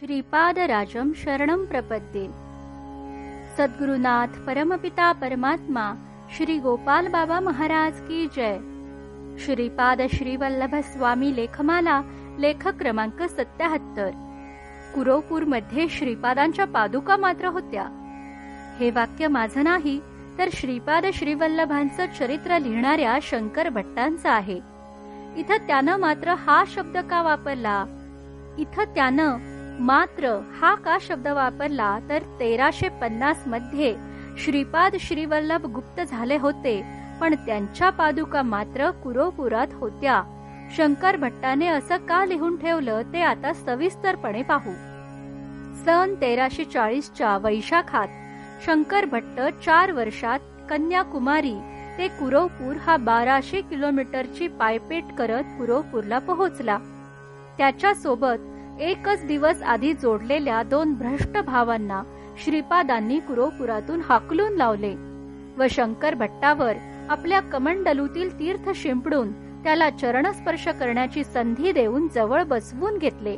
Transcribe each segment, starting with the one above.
श्रीपादराजं शरणं प्रपद्ये। सद्गुरुनाथ परमपिता परमात्मा श्री गोपाल बाबा महाराज की जय। श्रीपाद श्रीवल्लभ स्वामी लेखमाला लेखक क्रमांक 77। कुरोपूर मध्ये श्रीपादांच्या पादुका मात्र होत्या। हे वाक्य माझं नाही तर श्रीपाद श्रीवल्लभांचं चरित्र लिहिणाऱ्या शंकर भट्टांचं आहे। इथं त्यानं मात्र हा शब्द का वापरला? इथं त्यानं मात्र हा का शब्द वापरला तर 1350 मध्ये श्रीपाद श्रीवल्लभ गुप्त झाले होते, पण त्यांच्या पादुका मात्र कुरोपुरात होत्या। शंकर भट्टाने असं का लिहून ठेवलं ते आता सविस्तरपणे पाहू। सन 1340च्या वैशाखात शंकर भट्ट 4 वर्षात कन्याकुमारी ते कुरोपूर हा 1200 किलोमीटरची पायपेट करत कुरोपूरला पोहोचला। त्याच्या सोबत एकच दिवस आधी जोडलेल्या 2 भ्रष्ट भावांना श्रीपादांनी कुरोपुरातून हाकलून लावले व शंकर भट्टावर आपल्या कमंडलूतील तीर्थ शिंपडून त्याला चरणस्पर्श करण्याची संधी देऊन जवळ बसवून घेतले।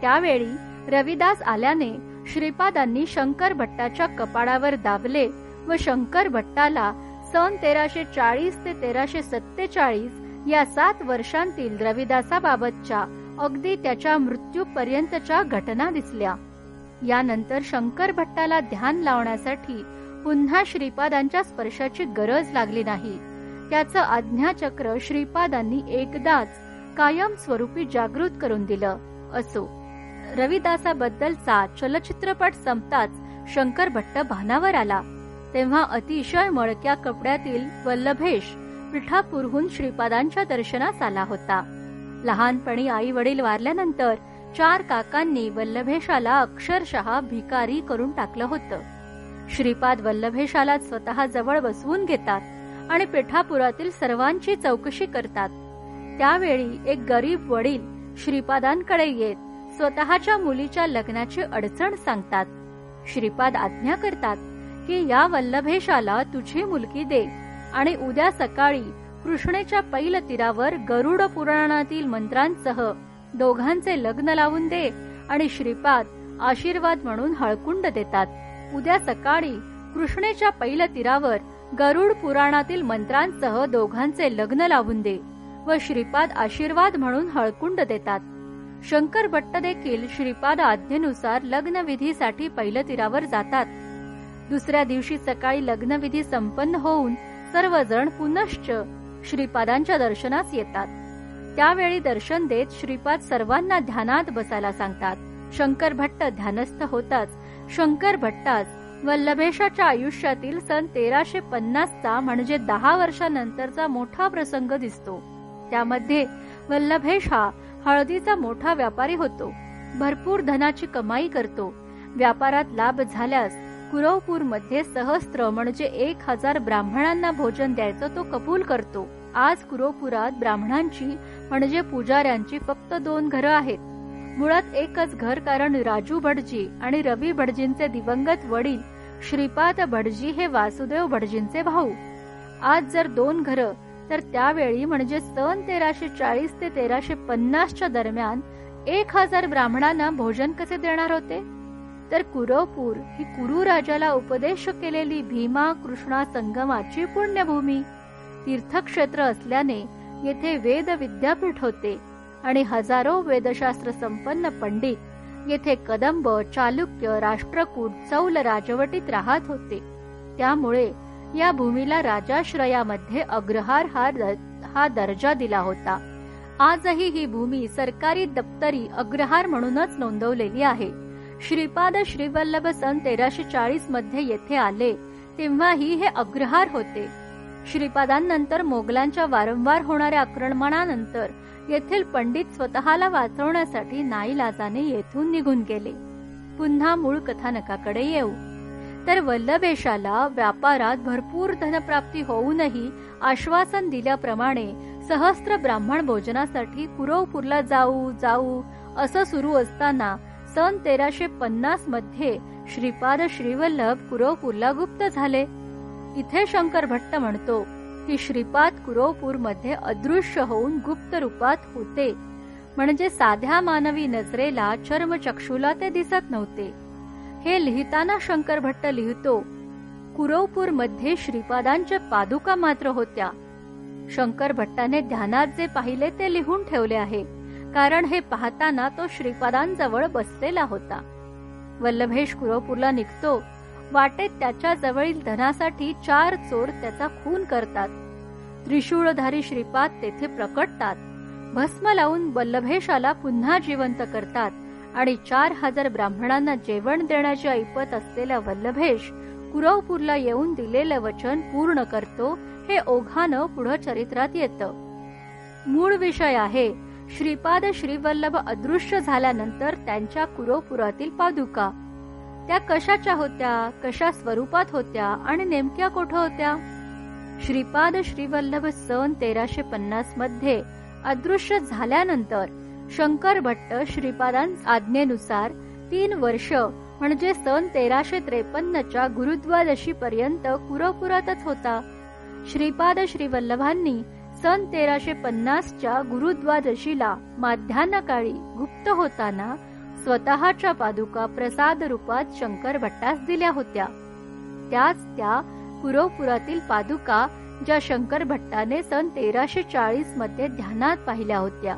त्यावेळी रविदास आल्याने श्रीपादांनी शंकर भट्टाच्या कपाळावर दाबले व शंकर भट्टाला सन 1340 ते 1347 या 7 वर्षांतील रविदासाबाबतच्या अगदी त्याच्या मृत्यूपर्यंतच्या घटना दिसल्या। यानंतर शंकर भट्टाला ध्यान लावण्यासाठी पुन्हा श्रीपादांच्या स्पर्शाची गरज लागली नाही। त्याचं आज्ञाचक्र श्रीपादांनी एकदाच कायम स्वरूपी जागृत करून दिलं। असो, रविदासाबद्दलचा चलचित्रपट संपताच शंकर भट्ट भानावर आला तेव्हा अतिशय मळक्या कपड्यातील वल्लभेश पिठापूरहून श्रीपादांच्या दर्शनास आला होता। लहानपणी आई वडील वारल्यानंतर 4 काकांनी वल्लभेशाला अक्षरशः भिकारी करून टाकलं होतं। श्रीपाद वल्लभेशाला स्वतः जवळ बसवून घेतात आणि पिठापुरातील सर्वांची चौकशी करतात। त्यावेळी एक गरीब वडील श्रीपादांकडे येत स्वतःच्या मुलीच्या लग्नाची अडचण सांगतात। श्रीपाद आज्ञा करतात की या वल्लभेशाला तुझी मुलगी दे आणि उद्या सकाळी कृष्णेच्या पैल तीरावर गरुड पुराणातील मंत्रांसह दोघांचे लग्न लावून दे आणि श्रीपाद आशीर्वाद म्हणून हळकुंड देतात। उद्या सकाळी कृष्णेच्या पैल तीरावर गरुड पुराणातील मंत्रांसह दोघांचे लग्न लावून दे व श्रीपाद आशीर्वाद म्हणून हळकुंड देतात। शंकर भट्ट देखील श्रीपाद आज्ञेनुसार लग्नविधीसाठी पैल तीरावर जातात। दुसऱ्या दिवशी सकाळी लग्नविधी संपन्न होऊन सर्वजण पुनश्च श्रीपादांच्या दर्शनास येतात। त्यावेळी दर्शन देत श्रीपाद सर्वांना ध्यानात बसायला सांगतात। शंकर भट्ट ध्यानस्थ होताच शंकर भट्टास वल्लभेशाच्या आयुष्यातील सन 1350चा म्हणजे 10 वर्षांनंतरचा मोठा प्रसंग दिसतो। त्यामध्ये वल्लभेश हा हळदीचा मोठा व्यापारी होतो, भरपूर धनाची कमाई करतो। व्यापारात लाभ झाल्यास कुरोपूरमध्ये सहस्त्र म्हणजे 1000 ब्राह्मणांना भोजन द्यायचं तो कबूल करतो। आज कुरोपुरात ब्राह्मणांची म्हणजे पुजाऱ्यांची फक्त 2 घरं आहेत। मुळात एकच घर, कारण राजू भटजी आणि रवी भटजींचे दिवंगत वडील श्रीपाद भटजी हे वासुदेव भटजींचे भाऊ। आज जर 2 घरं तर त्यावेळी म्हणजे सन 1340 ते 1350च्या दरम्यान 1000 ब्राह्मणांना भोजन कसे देणार होते? तर कुरोपूर ही कुरु राजाला उपदेश केलेली भीमा कृष्णा संगमाची पुण्यभूमी, तीर्थक्षेत्र असल्याने येथे वेद विद्यापीठ होते आणि हजारो वेदशास्त्र संपन्न पंडित येथे कदंब, चालुक्य, राष्ट्रकूट, चौल राजवटीत राहत होते। त्यामुळे या भूमीला राजाश्रयामध्ये अग्रहार हा दर्जा दिला होता। आजही ही भूमी सरकारी दप्तरी अग्रहार म्हणूनच नोंदवलेली आहे। श्रीपाद श्रीवल्लभ सन 1340 मध्ये येथे आले तेव्हाही हे अग्रहार होते। श्रीपादांनंतर मोगलांच्या वारंवार होणाऱ्या आक्रमणानंतर येथील पंडित स्वतःला वाचवण्यासाठी नाईलाजाने येथून निघून गेले। पुन्हा मूळ कथानकाकडे येऊ तर वल्लभेशाला व्यापारात भरपूर धनप्राप्ती होऊनही आश्वासन दिल्याप्रमाणे सहस्त्र ब्राह्मण भोजनासाठी कुरोपूरला जाऊ जाऊ असं सुरू असताना सन 1350 मध्ये श्रीपाद श्रीवल्लभ कुरोपूरला गुप्त झाले। इथे शंकर भट्ट म्हणतो की श्रीपाद कुरोपूर मध्ये अदृश्य होऊन गुप्त रूपात होते म्हणजे साध्या मानवी नजरेला चर्मचक्षुला ते दिसत नव्हते. हे लिहिताना शंकर भट्ट लिहितो, कुरवपूर मध्ये श्रीपादांच्या पादुका मात्र होत्या. शंकर भट्टाने ध्यानात जे पाहिले ते लिहून ठेवले आहे, कारण हे पाहताना तो श्रीपादांजवळ बसलेला होता. वल्लभेश कुरवपूरला निघतो. वाटेत त्याच्या जवळील धनासाठी 4 चोर त्याचा खून करतात. त्रिशूळधारी श्रीपाद तेथे प्रकटतात. भस्म लावून वल्लभेशाला पुन्हा जिवंत करतात आणि 4000 ब्राह्मणांना जेवण देण्याची ऐपत असलेला वल्लभेश कुरवपूरला येऊन दिलेलं वचन पूर्ण करतो. हे ओघानं पुढं चरित्रात येतं. मूळ विषय आहे श्रीपाद श्रीवल्लभ अदृश्य झाल्यानंतर त्यांच्या कुरवपुरातील पादुका. त्या कशाच्या होत्या, कशा स्वरूपात होत्या आणि नेमक्या कुठं होत्या? श्रीपाद श्रीवल्लभ सन 1350 मध्ये अदृश्य झाल्यानंतर शंकर भट्ट श्रीपादांच्या आज्ञेनुसार 3 वर्ष म्हणजे सन 1353च्या गुरुद्वादशी पर्यंत कुरवपुरातच होता. श्रीपाद श्रीवल्लभांनी सन 1350च्या गुरुद्वादशीला माध्यान्हकाळी गुप्त होताना स्वतःच्या पादुका प्रसाद रूपात शंकर भट्टास दिल्या होत्या. त्याच त्या कुरवपुरातील पादुका ज्या शंकर भट्टाने सन 1340 मध्ये ध्यानात पाहिल्या होत्या.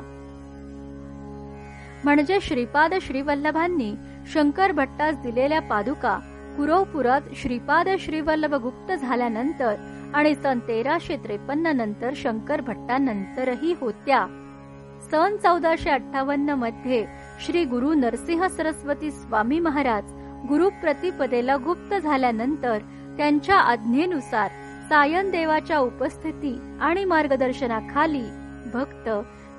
म्हणजे श्रीपाद श्रीवल्लभांनी शंकर भट्टास दिलेल्या पादुका कुरवपुरात श्रीपाद श्रीवल्लभ गुप्त झाल्यानंतर आणि सन 1353 नंतर शंकर भट्टानंतरही होत्या. सन 1458 मध्ये श्री गुरु नरसिंह सरस्वती स्वामी महाराज गुरुप्रतिपदेला गुप्त झाल्यानंतर त्यांच्या आज्ञेनुसार सायन देवाच्या उपस्थिती आणि मार्गदर्शनाखाली भक्त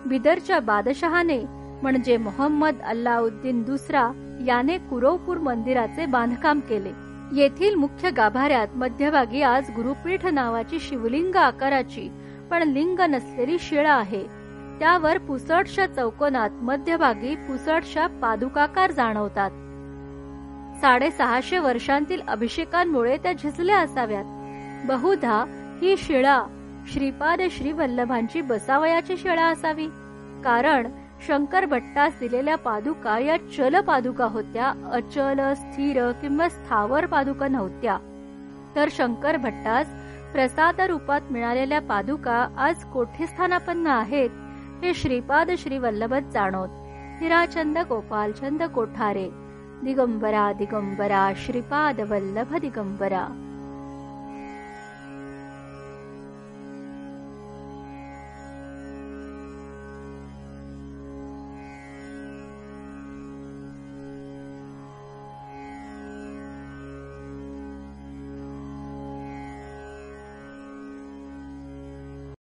बिदरच्या बादशहाने म्हणजे मोहम्मद अल्लाउद्दीन दुसरा याने कुरवपूर मंदिराचे बांधकाम केले. येथील मुख्य गाभाऱ्यात मध्यभागी आज गुरुपीठ नावाची शिवलिंग आकाराची पण लिंग नसलेली शिळा आहे. त्यावर पुसटशा चौकोनात मध्यभागी पुसटशा पादुकाकार जाणवतात. 650 वर्षांतील अभिषेकांमुळे त्या झिजल्या असाव्यात. बहुधा ही शिळा श्रीपाद श्रीवल्लभांची बसावयाची शिळा असावी, कारण शंकर भट्टास दिलेल्या पादुका या चल पादुका होत्या, अचल स्थिर किंवा स्थावर पादुका नव्हत्या. तर शंकर भट्टास प्रसाद रूपात मिळालेल्या पादुका आज कोठे स्थानापन्न आहेत हे श्रीपाद श्रीवल्लभच जाणोत. हिराचंद गोपालचंद कोठारे. दिगंबरा दिगंबरा श्रीपाद वल्लभ दिगंबरा.